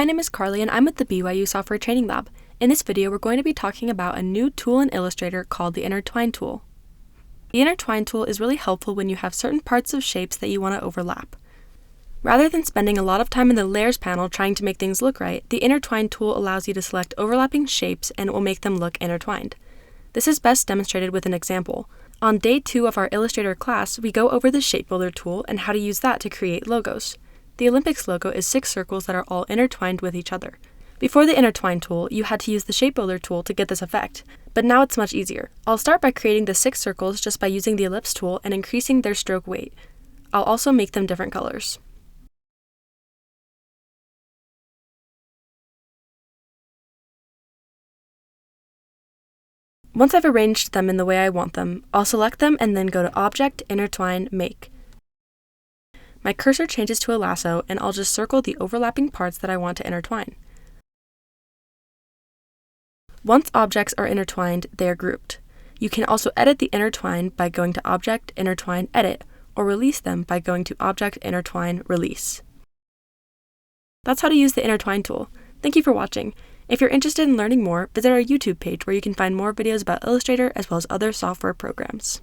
My name is Carly and I'm with the BYU Software Training Lab. In this video, we're going to be talking about a new tool in Illustrator called the Intertwine Tool. The Intertwine tool is really helpful when you have certain parts of shapes that you want to overlap. Rather than spending a lot of time in the Layers panel trying to make things look right, the Intertwine tool allows you to select overlapping shapes and it will make them look intertwined. This is best demonstrated with an example. On day 2 of our Illustrator class, we go over the Shape Builder tool and how to use that to create logos. The Olympics logo is 6 circles that are all intertwined with each other. Before the Intertwine tool, you had to use the Shape Builder tool to get this effect, but now it's much easier. I'll start by creating the 6 circles just by using the Ellipse tool and increasing their stroke weight. I'll also make them different colors. Once I've arranged them in the way I want them, I'll select them and then go to Object, Intertwine, Make. My cursor changes to a lasso and I'll just circle the overlapping parts that I want to intertwine. Once objects are intertwined, they are grouped. You can also edit the intertwine by going to Object, Intertwine, Edit, or release them by going to Object, Intertwine, Release. That's how to use the Intertwine tool. Thank you for watching. If you're interested in learning more, visit our YouTube page where you can find more videos about Illustrator as well as other software programs.